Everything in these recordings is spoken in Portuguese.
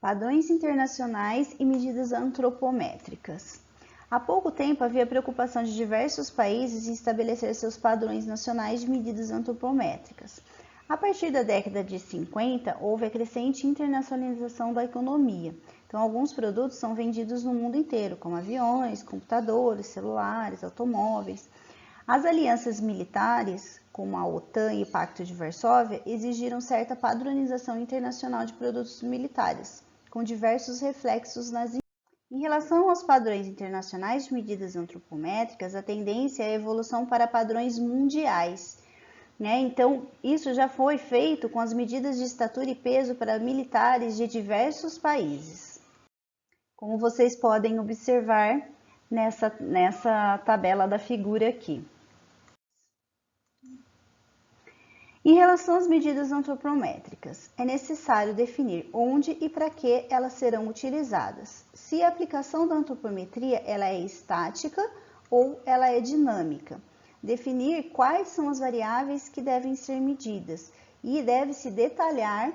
Padrões internacionais e medidas antropométricas. Há pouco tempo havia preocupação de diversos países em estabelecer seus padrões nacionais de medidas antropométricas. A partir da década de 50, houve a crescente internacionalização da economia. Então, alguns produtos são vendidos no mundo inteiro, como aviões, computadores, celulares, automóveis. As alianças militares, como a OTAN e o Pacto de Varsóvia, exigiram certa padronização internacional de produtos militares, com diversos reflexos nas. Em relação aos padrões internacionais de medidas antropométricas, a tendência é a evolução para padrões mundiais. Então, isso já foi feito com as medidas de estatura e peso para militares de diversos países. Como vocês podem observar nessa tabela da figura aqui. Em relação às medidas antropométricas, é necessário definir onde e para que elas serão utilizadas. Se a aplicação da antropometria ela é estática ou ela é dinâmica. Definir quais são as variáveis que devem ser medidas e deve-se detalhar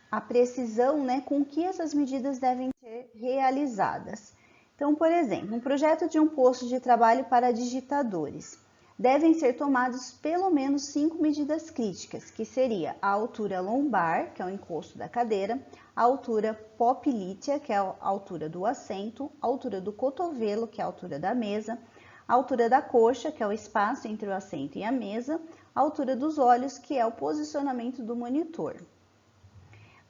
a precisão com que essas medidas devem ser realizadas. Então, por exemplo, um projeto de um posto de trabalho para digitadores. Devem ser tomados pelo menos 5 medidas críticas, que seria a altura lombar, que é o encosto da cadeira, a altura poplítea, que é a altura do assento, a altura do cotovelo, que é a altura da mesa, a altura da coxa, que é o espaço entre o assento e a mesa, a altura dos olhos, que é o posicionamento do monitor.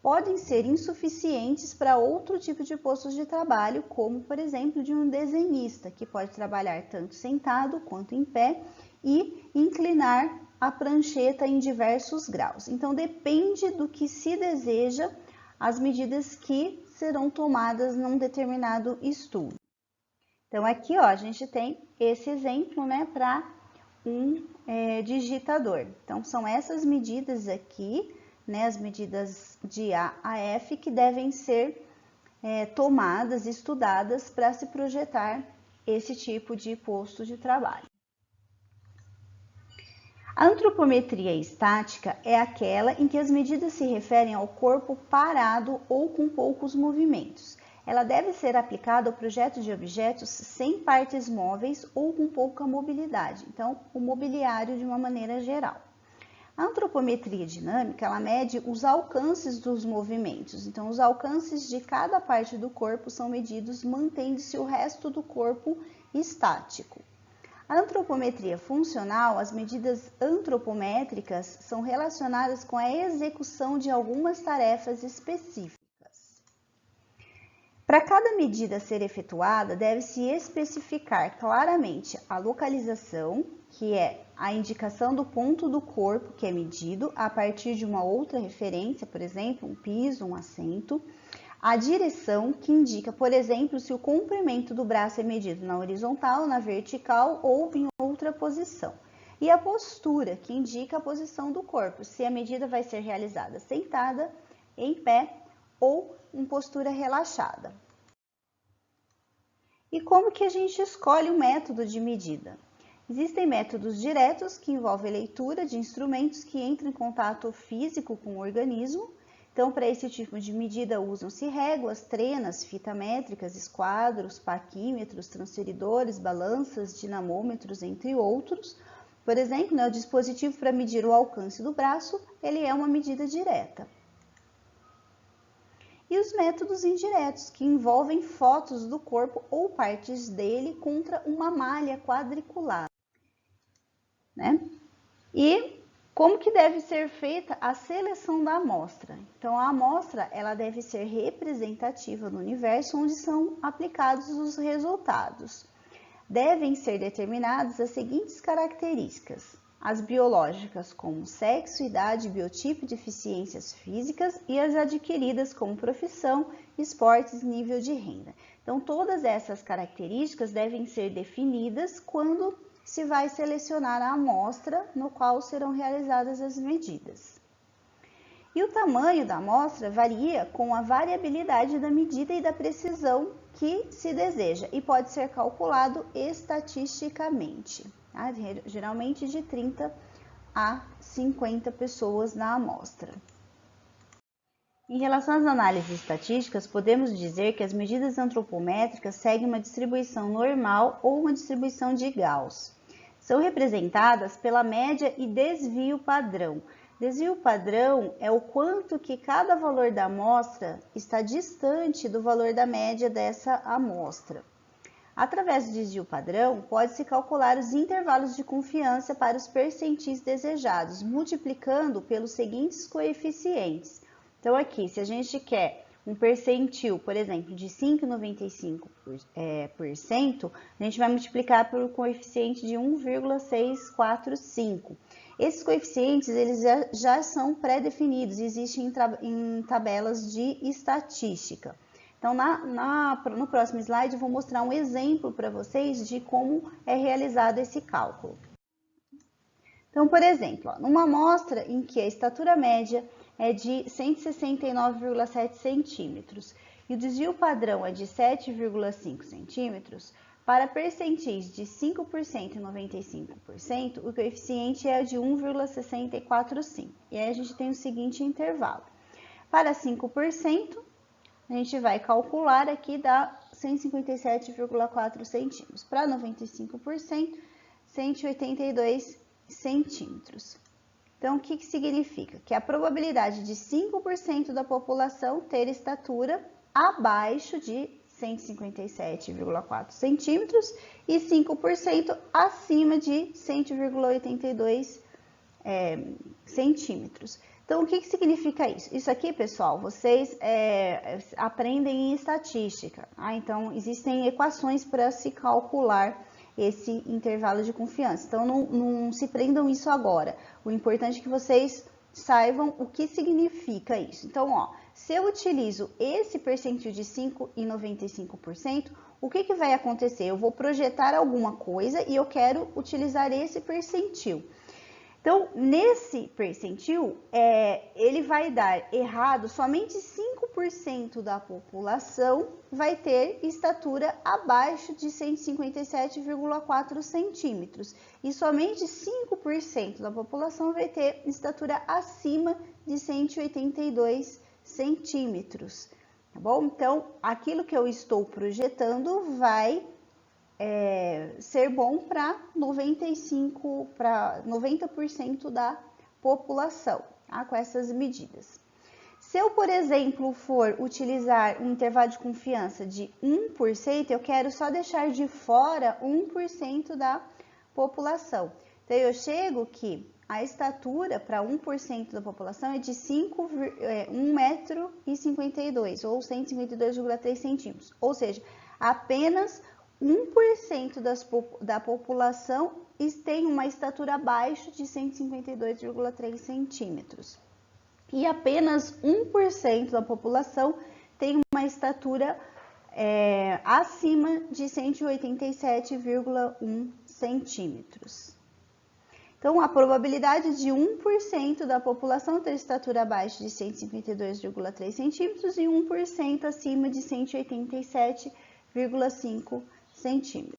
Podem ser insuficientes para outro tipo de postos de trabalho, como, por exemplo, de um desenhista, que pode trabalhar tanto sentado quanto em pé e inclinar a prancheta em diversos graus. Então, depende do que se deseja as medidas que serão tomadas num determinado estudo. Então, aqui a gente tem esse exemplo para um digitador. Então, são essas medidas aqui, as medidas de A a F, que devem ser tomadas, estudadas para se projetar esse tipo de posto de trabalho. A antropometria estática é aquela em que as medidas se referem ao corpo parado ou com poucos movimentos. Ela deve ser aplicada ao projeto de objetos sem partes móveis ou com pouca mobilidade, então o mobiliário de uma maneira geral. A antropometria dinâmica, ela mede os alcances dos movimentos. Então, os alcances de cada parte do corpo são medidos mantendo-se o resto do corpo estático. A antropometria funcional, as medidas antropométricas são relacionadas com a execução de algumas tarefas específicas. Para cada medida ser efetuada, deve-se especificar claramente a localização, que é a indicação do ponto do corpo que é medido a partir de uma outra referência, por exemplo, um piso, um assento. A direção, que indica, por exemplo, se o comprimento do braço é medido na horizontal, na vertical ou em outra posição. E a postura, que indica a posição do corpo, se a medida vai ser realizada sentada, em pé ou em postura relaxada. E como que a gente escolhe o método de medida? Existem métodos diretos que envolvem leitura de instrumentos que entram em contato físico com o organismo. Então, para esse tipo de medida, usam-se réguas, trenas, fita métricas, esquadros, paquímetros, transferidores, balanças, dinamômetros, entre outros. Por exemplo, o dispositivo para medir o alcance do braço, ele é uma medida direta. E os métodos indiretos, que envolvem fotos do corpo ou partes dele contra uma malha quadriculada. E como que deve ser feita a seleção da amostra? Então, a amostra ela deve ser representativa do universo onde são aplicados os resultados. Devem ser determinadas as seguintes características: as biológicas, como sexo, idade, biotipo, deficiências físicas, e as adquiridas, como profissão, esportes, nível de renda. Então, todas essas características devem ser definidas quando se vai selecionar a amostra no qual serão realizadas as medidas. E o tamanho da amostra varia com a variabilidade da medida e da precisão que se deseja e pode ser calculado estatisticamente, geralmente de 30 a 50 pessoas na amostra. Em relação às análises estatísticas, podemos dizer que as medidas antropométricas seguem uma distribuição normal ou uma distribuição de Gauss. São representadas pela média e desvio padrão. Desvio padrão é o quanto que cada valor da amostra está distante do valor da média dessa amostra. Através do desvio padrão, pode-se calcular os intervalos de confiança para os percentis desejados, multiplicando pelos seguintes coeficientes. Então, aqui, se a gente quer um percentil, por exemplo, de 5,95%, a gente vai multiplicar pelo coeficiente de 1,645. Esses coeficientes eles já são pré-definidos, existem em tabelas de estatística. Então, no próximo slide, eu vou mostrar um exemplo para vocês de como é realizado esse cálculo. Então, por exemplo, numa amostra em que a estatura média é de 169,7 centímetros e o desvio padrão é de 7,5 centímetros, para percentis de 5% e 95%, o coeficiente é de 1,645. E aí a gente tem o seguinte intervalo. Para 5%, a gente vai calcular aqui, dá 157,4 centímetros. Para 95%, 182 centímetros. Então, o que significa? Que a probabilidade de 5% da população ter estatura abaixo de 157,4 centímetros e 5% acima de 100,82 centímetros. Então, o que significa isso? Isso aqui, pessoal, vocês aprendem em estatística. Então, existem equações para se calcular esse intervalo de confiança. Então, não se prendam isso agora. O importante é que vocês saibam o que significa isso. Então, ó, se eu utilizo esse percentil de 5 e 95%, o que vai acontecer? Eu vou projetar alguma coisa e eu quero utilizar esse percentil. Então, nesse percentil, ele vai dar errado, somente 5% da população vai ter estatura abaixo de 157,4 centímetros. E somente 5% da população vai ter estatura acima de 182 centímetros. Tá bom? Então, aquilo que eu estou projetando vai ser bom para 90% da população, tá? Com essas medidas. Se eu, por exemplo, for utilizar um intervalo de confiança de 1%, eu quero só deixar de fora 1% da população. Então, eu chego que a estatura para 1% da população é de 1,52 m, ou 152,3 centímetros. Ou seja, apenas 1% da população tem uma estatura abaixo de 152,3 centímetros. E apenas 1% da população tem uma estatura acima de 187,1 centímetros. Então, a probabilidade de 1% da população ter estatura abaixo de 152,3 centímetros e 1% acima de 187,5 centímetros.